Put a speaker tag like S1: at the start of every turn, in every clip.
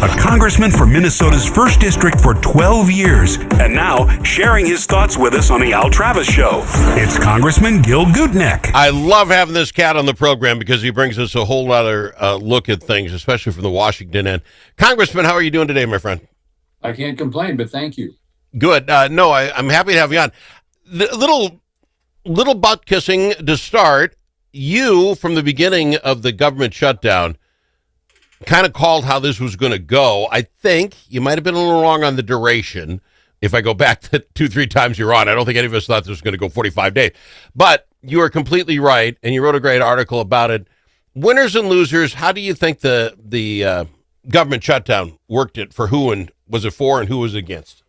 S1: a congressman for Minnesota's 1st District for 12 years, and now sharing his thoughts with us on the Al Travis Show. It's Congressman Gil Gutknecht.
S2: I love having this cat on the program because he brings us a whole other look at things, especially from the Washington end. Congressman, how are you doing today, my friend?
S3: I can't complain, but thank you.
S2: Good. I'm happy to have you on. Little butt kissing to start. You, from the beginning of the government shutdown, kind of called how this was going to go. I think you might have been a little wrong on the duration. If I go back to 2-3 times you're on, I don't think any of us thought this was going to go 45 days. But you are completely right, and you wrote a great article about it. Winners and losers, how do you think the government shutdown worked it for who, and was it for, and who was against?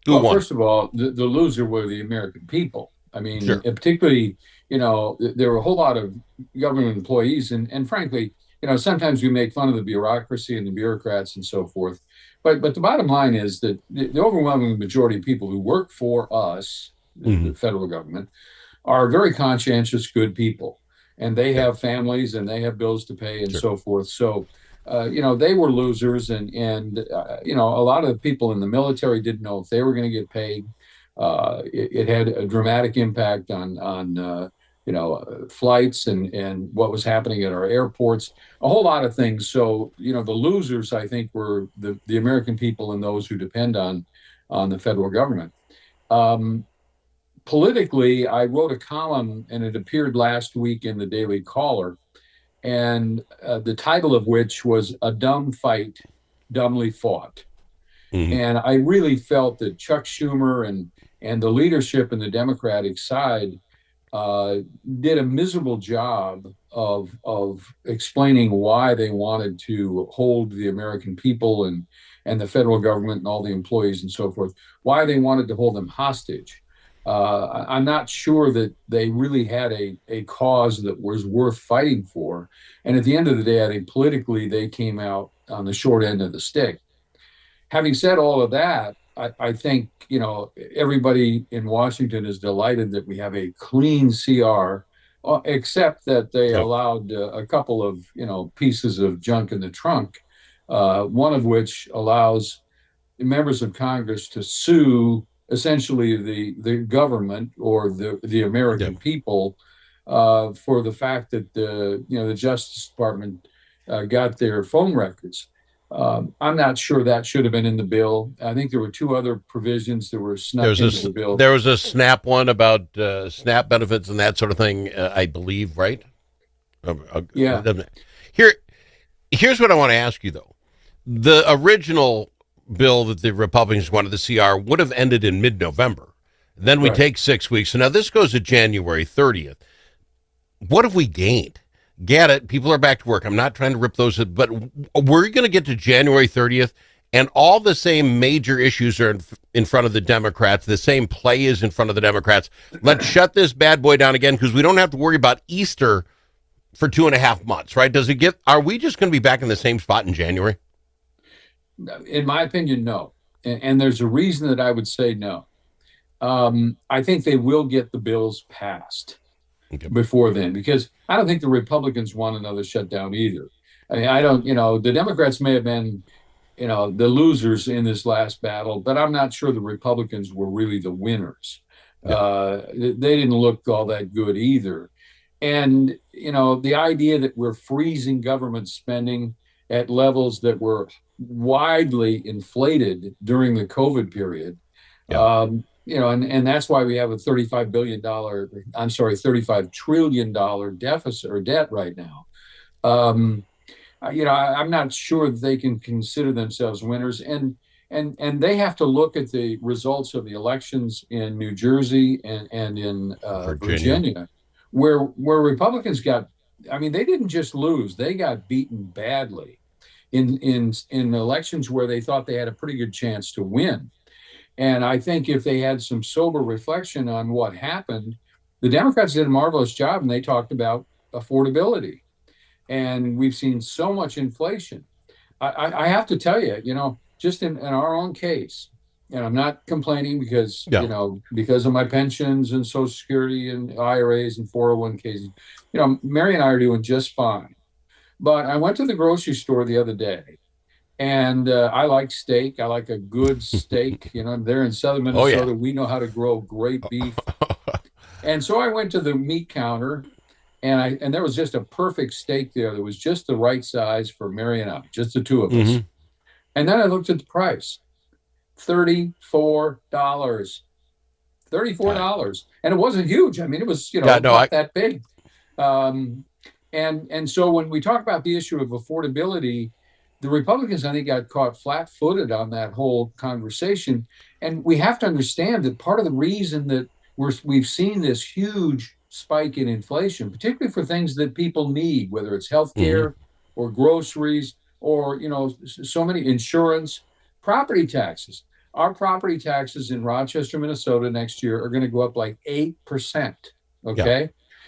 S2: Who won?
S3: First of all, the loser were the American people. I mean,
S2: Sure.
S3: Particularly, there were a whole lot of government employees, and frankly, sometimes we make fun of the bureaucracy and the bureaucrats and so forth. But the bottom line is that the overwhelming majority of people who work for us, the federal government, are very conscientious, good people. And they have families and they have bills to pay and so forth. So, they were losers. And a lot of the people in the military didn't know if they were going to get paid. It had a dramatic impact on flights and what was happening at our airports, a whole lot of things. So, the losers, I think, were the American people and those who depend on the federal government. Politically, I wrote a column and it appeared last week in the Daily Caller, and the title of which was "A Dumb Fight, Dumbly Fought." And I really felt that Chuck Schumer and the leadership in the Democratic side did a miserable job of explaining why they wanted to hold the American people and the federal government and all the employees and so forth, why they wanted to hold them hostage. I'm not sure that they really had a cause that was worth fighting for. And at the end of the day, I think politically they came out on the short end of the stick. Having said all of that, I think, everybody in Washington is delighted that we have a clean CR, except that they allowed a couple of, pieces of junk in the trunk, one of which allows members of Congress to sue essentially the government or the American people for the fact that the Justice Department got their phone records. I'm not sure that should have been in the bill. I think there were two other provisions that were snuck into the bill.
S2: There was a SNAP one about SNAP benefits and that sort of thing, I believe, right?
S3: Yeah.
S2: Here's what I want to ask you, though. The original bill that the Republicans wanted, the CR, would have ended in mid-November. Then we take 6 weeks. So now this goes to January 30th. What have we gained? Get it. People are back to work. I'm not trying to rip those, but we're going to get to January 30th, and all the same major issues are in front of the Democrats. The same play is in front of the Democrats. Let's shut this bad boy down again because we don't have to worry about Easter for 2.5 months, right? Are we just going to be back in the same spot in January?
S3: In my opinion, no. And there's a reason that I would say no. I think they will get the bills passed before then, because I don't think the Republicans want another shutdown either. I mean, the Democrats may have been, the losers in this last battle, but I'm not sure the Republicans were really the winners. They didn't look all that good either. And, the idea that we're freezing government spending at levels that were widely inflated during the COVID period, and that's why we have a $35 trillion deficit or debt right now. I'm not sure that they can consider themselves winners, and they have to look at the results of the elections in New Jersey and in Virginia, where Republicans they didn't just lose, they got beaten badly in elections where they thought they had a pretty good chance to win. And I think if they had some sober reflection on what happened, the Democrats did a marvelous job, and they talked about affordability. And we've seen so much inflation. I have to tell you, just in our own case, and I'm not complaining because of my pensions and Social Security and IRAs and 401ks, Mary and I are doing just fine. But I went to the grocery store the other day, And I like steak. I like a good steak. There in southern
S2: Oh, yeah.
S3: Minnesota, we know how to grow great beef. And so I went to the meat counter, and there was just a perfect steak there that was just the right size for Mary and I, just the two of us. And then I looked at the price, $34. $34. And it wasn't huge. I mean, it was, not that big. And so when we talk about the issue of affordability, the Republicans, I think, got caught flat-footed on that whole conversation. And we have to understand that part of the reason that we've seen this huge spike in inflation, particularly for things that people need, whether it's healthcare or groceries or, so many insurance, property taxes. Our property taxes in Rochester, Minnesota next year are going to go up like 8%. Okay. Yeah.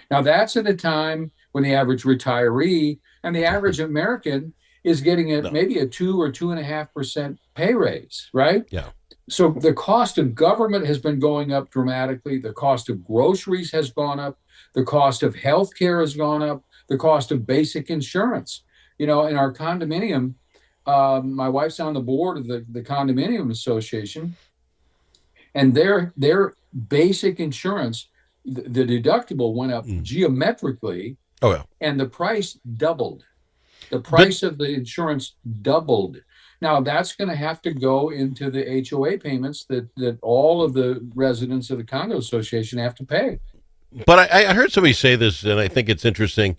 S3: Now that's at a time when the average retiree and the average American is getting maybe a 2 or 2.5% pay raise, right?
S2: Yeah.
S3: So the cost of government has been going up dramatically. The cost of groceries has gone up. The cost of healthcare has gone up. The cost of basic insurance. In our condominium, my wife's on the board of the condominium association, and their basic insurance, the deductible went up geometrically.
S2: Oh, yeah.
S3: And the price doubled. The price of the insurance doubled. Now that's going to have to go into the HOA payments that all of the residents of the condo association have to pay.
S2: But I heard somebody say this, and I think it's interesting.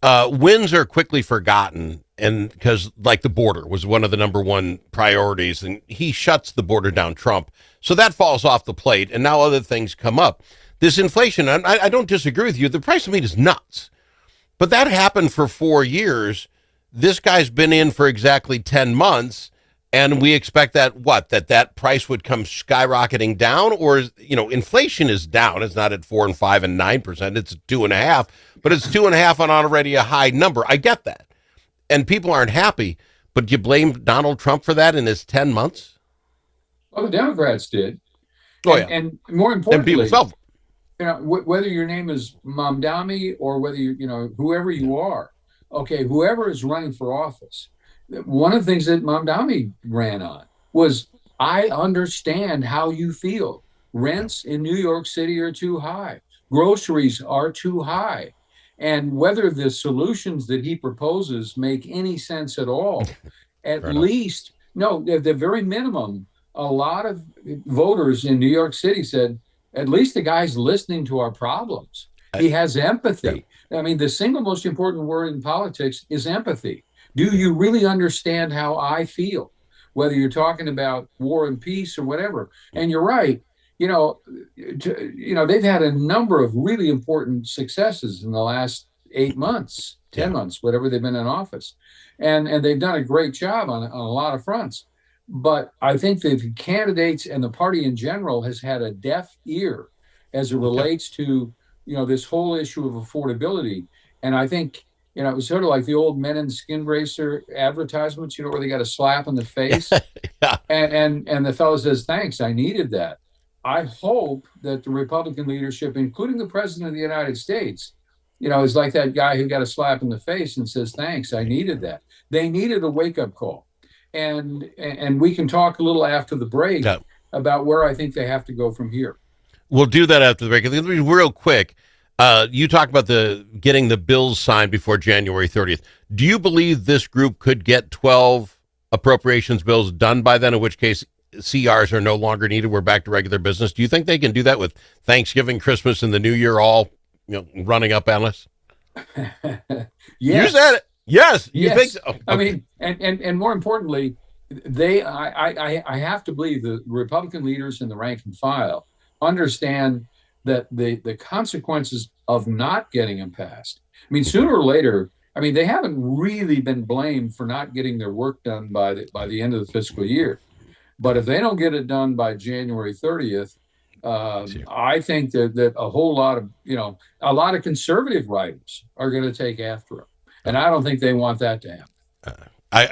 S2: Wins are quickly forgotten, and because like the border was one of the number one priorities, and he shuts the border down, Trump. So that falls off the plate, and now other things come up. This inflation, I don't disagree with you. The price of meat is nuts. But that happened for 4 years. This guy's been in for exactly 10 months, and we expect that price would come skyrocketing down, or inflation is down. It's not at 4 and 5 and 9%. It's 2.5, but it's 2.5 on already a high number. I get that, and people aren't happy. But do you blame Donald Trump for that in his 10 months?
S3: Well, the Democrats did.
S2: Oh,
S3: and more importantly,
S2: and people felt.
S3: Whether your name is Mamdani or whether whoever you are. Okay, whoever is running for office, one of the things that Mamdani ran on was, I understand how you feel. Rents in New York City are too high. Groceries are too high. And whether the solutions that he proposes make any sense at all, at least, at the very minimum, a lot of voters in New York City said, at least the guy's listening to our problems. He has empathy. Yeah. I mean, the single most important word in politics is empathy. Do you really understand how I feel? Whether you're talking about war and peace or whatever. And you're right. They've had a number of really important successes in the last 8 months, 10 months, whatever they've been in office. And they've done a great job on a lot of fronts. But I think that the candidates and the party in general has had a deaf ear as it relates to this whole issue of affordability. And I think, it was sort of like the old Men in Skin Bracer advertisements, where they got a slap in the face. Yeah. And the fellow says, thanks, I needed that. I hope that the Republican leadership, including the president of the United States, is like that guy who got a slap in the face and says, thanks, I needed that. They needed a wake-up call. And we can talk a little after the break about where I think they have to go from here.
S2: We'll do that after the break. Real quick, you talk about getting the bills signed before January 30th. Do you believe this group could get 12 appropriations bills done by then, in which case CRs are no longer needed? We're back to regular business. Do you think they can do that with Thanksgiving, Christmas, and the New Year all running up on us?
S3: Yes.
S2: You said it. Yes. You think so? Okay.
S3: I mean, and more importantly, I have to believe the Republican leaders in the rank and file understand that the consequences of not getting them passed. I mean, sooner or later, they haven't really been blamed for not getting their work done by the end of the fiscal year. But if they don't get it done by January 30th, I think that a whole lot of conservative writers are going to take after them. And I don't think they want that to happen.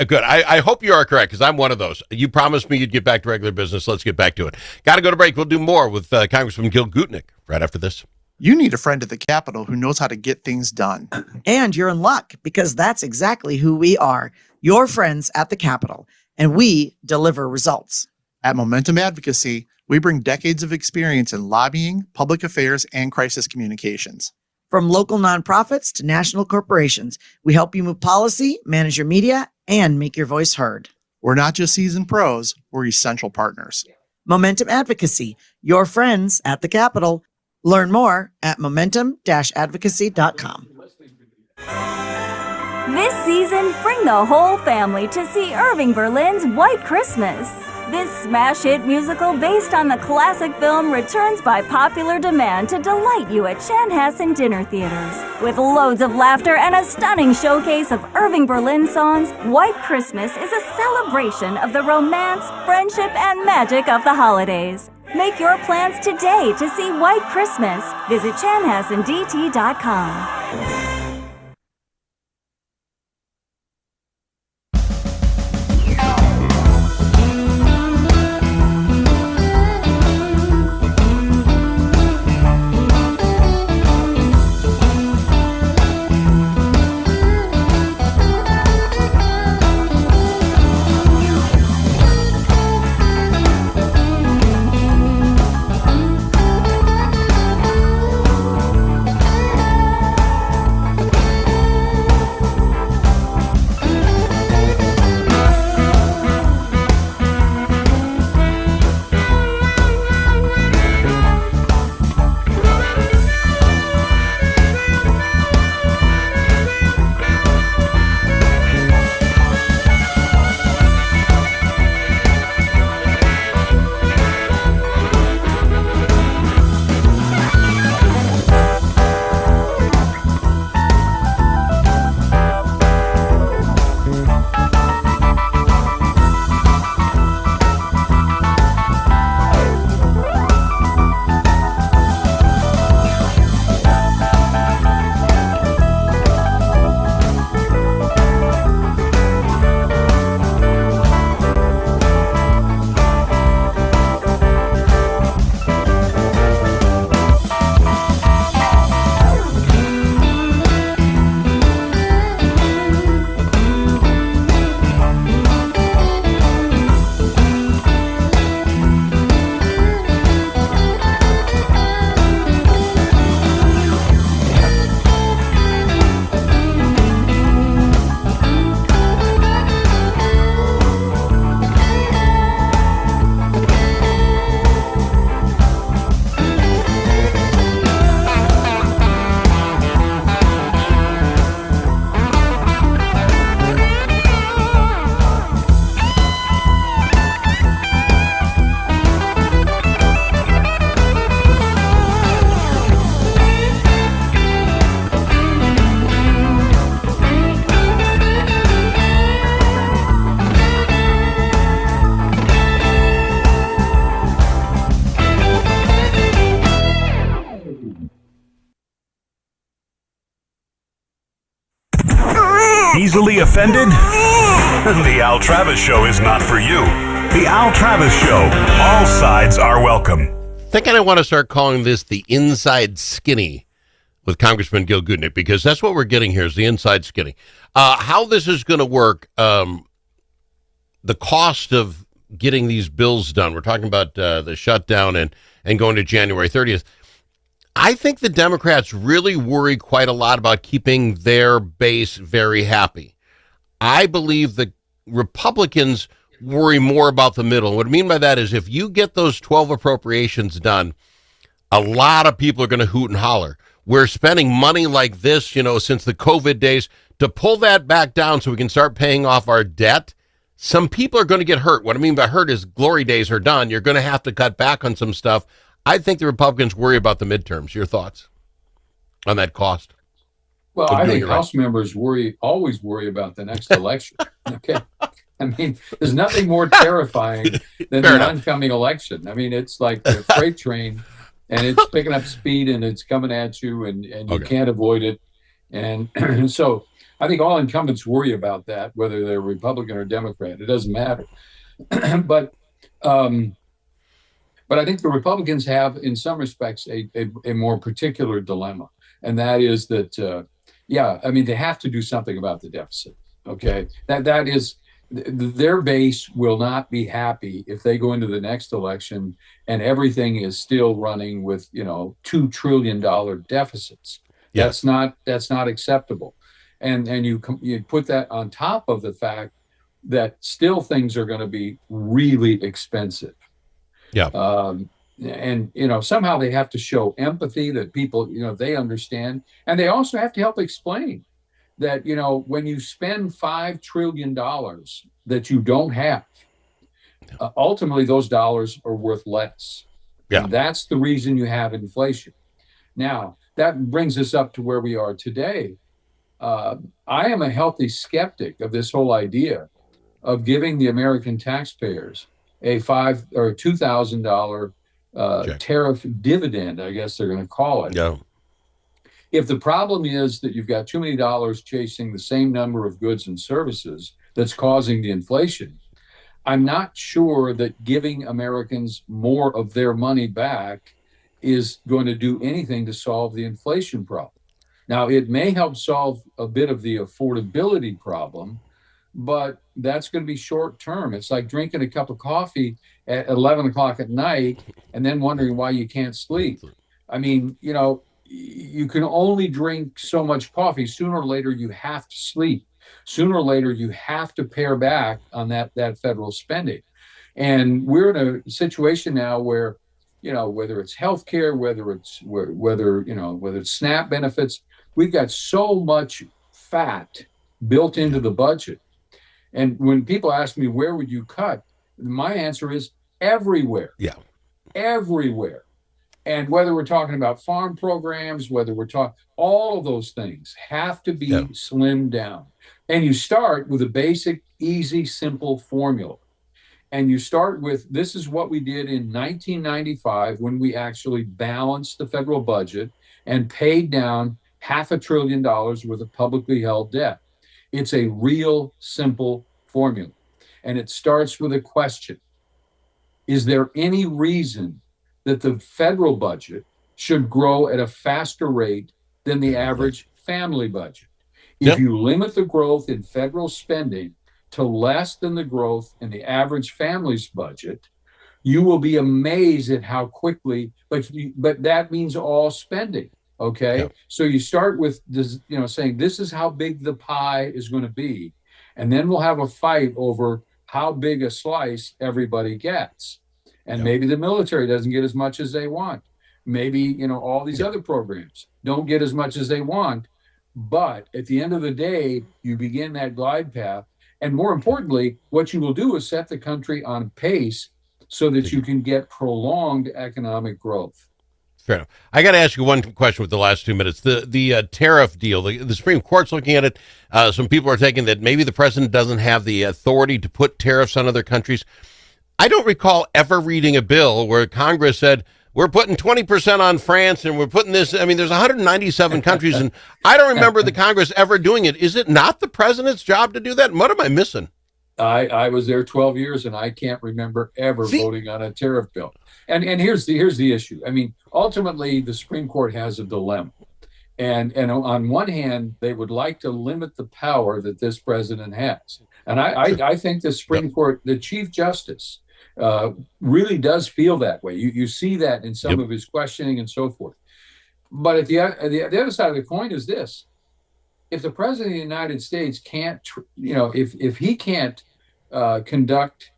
S2: Good. I hope you are correct, because I'm one of those. You promised me you'd get back to regular business. Let's get back to it. Got to go to break. We'll do more with Congressman Gil Gutknecht right after this.
S4: You need a friend at the Capitol who knows how to get things done.
S5: And you're in luck, because that's exactly who we are.
S4: your friends at the Capitol, and we deliver results.
S5: At Momentum Advocacy, we bring decades of experience in lobbying, public affairs, and crisis communications.
S4: From local nonprofits to national corporations, we help you move policy, manage your media, and make your voice heard.
S5: We're not just seasoned pros, we're essential partners.
S4: Momentum Advocacy, your friends at the Capitol. Learn more at momentum-advocacy.com.
S6: This season, bring the whole family to see Irving Berlin's White Christmas. This smash hit musical based on the classic film returns by popular demand to delight you at Chanhassen dinner theaters. With loads of laughter and a stunning showcase of Irving Berlin songs, White Christmas is a celebration of the romance, friendship, and magic of the holidays. Make your plans today to see White Christmas. Visit chanhassendt.com.
S1: Easily offended? The Al Travis Show is not for you. The Al Travis Show. All sides are welcome.
S2: Thinking I want to start calling this the Inside Skinny with Congressman Gil Gutknecht, because that's what we're getting here is the Inside Skinny. How this is going to work, the cost of getting these bills done, we're talking about the shutdown and going to January 30th. I think the Democrats really worry quite a lot about keeping their base very happy. I believe the Republicans worry more about the middle. What I mean by that is if you get those 12 appropriations done, a lot of people are going to hoot and holler. We're spending money like this, since the COVID days to pull that back down so we can start paying off our debt. Some people are going to get hurt. What I mean by hurt is glory days are done. You're going to have to cut back on some stuff. I think the Republicans worry about the midterms. Your thoughts on that cost?
S3: Well, I think House members always worry about the next election. Okay. I mean, there's nothing more terrifying than the oncoming election. I mean, it's like a freight train and it's picking up speed and it's coming at you and you can't avoid it. And so I think all incumbents worry about that, whether they're Republican or Democrat. It doesn't matter. But I think the Republicans have, in some respects, a more particular dilemma. And that is that, they have to do something about the deficit. Okay, that is their base will not be happy if they go into the next election and everything is still running with $2 trillion deficits.
S2: Yeah.
S3: That's not acceptable, and you put that on top of the fact that still things are going to be really expensive.
S2: Yeah.
S3: And somehow they have to show empathy that people they understand, and they also have to help explain that when you spend $5 trillion that you don't have, ultimately those dollars are worth less.
S2: Yeah.
S3: And that's the reason you have inflation. Now that brings us up to where we are today. I am a healthy skeptic of this whole idea of giving the American taxpayers a $2,000 tariff dividend, I guess they're going to call it.
S2: Yeah.
S3: If the problem is that you've got too many dollars chasing the same number of goods and services that's causing the inflation, I'm not sure that giving Americans more of their money back is going to do anything to solve the inflation problem. Now, it may help solve a bit of the affordability problem, but that's going to be short term. It's like drinking a cup of coffee at 11 o'clock at night and then wondering why you can't sleep. I mean, you can only drink so much coffee. Sooner or later, you have to sleep. Sooner or later, you have to pare back on that federal spending. And we're in a situation now where, whether it's healthcare, whether it's SNAP benefits, we've got so much fat built into the budget. And when people ask me, where would you cut? My answer is everywhere.
S2: Yeah.
S3: Everywhere. And whether we're talking about farm programs, whether we're talking, all of those things have to be slimmed down. And you start with a basic, easy, simple formula. And you start with, this is what we did in 1995 when we actually balanced the federal budget and paid down $500 billion worth of publicly held debt. It's a real simple formula. And it starts with a question. Is there any reason that the federal budget should grow at a faster rate than the average family budget? If you limit the growth in federal spending to less than the growth in the average family's budget, you will be amazed at how quickly, but that means all spending. Okay. Yep. So you start with this, saying this is how big the pie is going to be. And then we'll have a fight over how big a slice everybody gets. And maybe the military doesn't get as much as they want. Maybe, all these other programs don't get as much as they want. But at the end of the day, you begin that glide path. And more importantly, what you will do is set the country on pace so that you can get prolonged economic growth.
S2: Fair enough. I got to ask you one question with the last 2 minutes. The tariff deal, the Supreme Court's looking at it. Some people are taking that maybe the president doesn't have the authority to put tariffs on other countries. I don't recall ever reading a bill where Congress said, we're putting 20% on France and we're putting this. I mean, there's 197 countries, and I don't remember the Congress ever doing it. Is it not the president's job to do that? What am I missing?
S3: I was there 12 years, and I can't remember ever voting on a tariff bill. And here's the issue. I mean, ultimately, the Supreme Court has a dilemma. And on one hand, they would like to limit the power that this president has. And I think the Supreme Court, the Chief Justice, really does feel that way. You see that in some of his questioning and so forth. But at the other side of the coin is this. If the president of the United States can't, if he can't conduct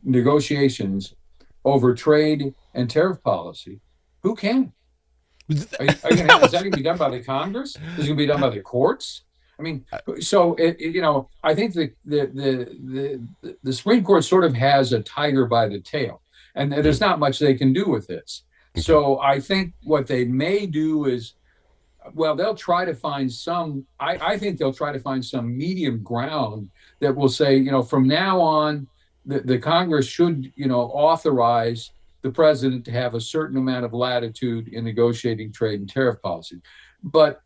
S3: negotiations over trade and tariff policy, who can? Is that going to be done by the Congress? Is it going to be done by the courts? I mean, so I think the Supreme Court sort of has a tiger by the tail, and there's not much they can do with this. So I think what they may do is, they'll try to find some. I think they'll try to find some medium ground that will say, from now on, the Congress should, authorize the president to have a certain amount of latitude in negotiating trade and tariff policy. But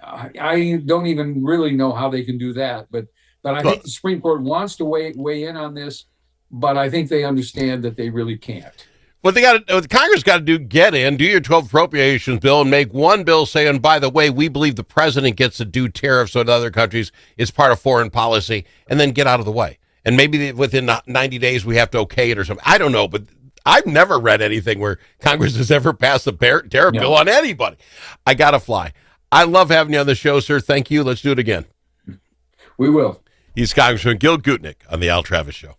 S3: I don't even really know how they can do that. But I think the Supreme Court wants to weigh in on this, but I think they understand that they really can't.
S2: What Congress got to do, do your 12 appropriations bill and make one bill saying, by the way, we believe the president gets to do tariffs on other countries. It's part of foreign policy, and then get out of the way. And maybe within 90 days we have to okay it or something. I don't know, but I've never read anything where Congress has ever passed a tariff bill on anybody. I got to fly. I love having you on the show, sir. Thank you. Let's do it again.
S3: We will.
S2: He's Congressman Gil Gutknecht on the Al Travis Show.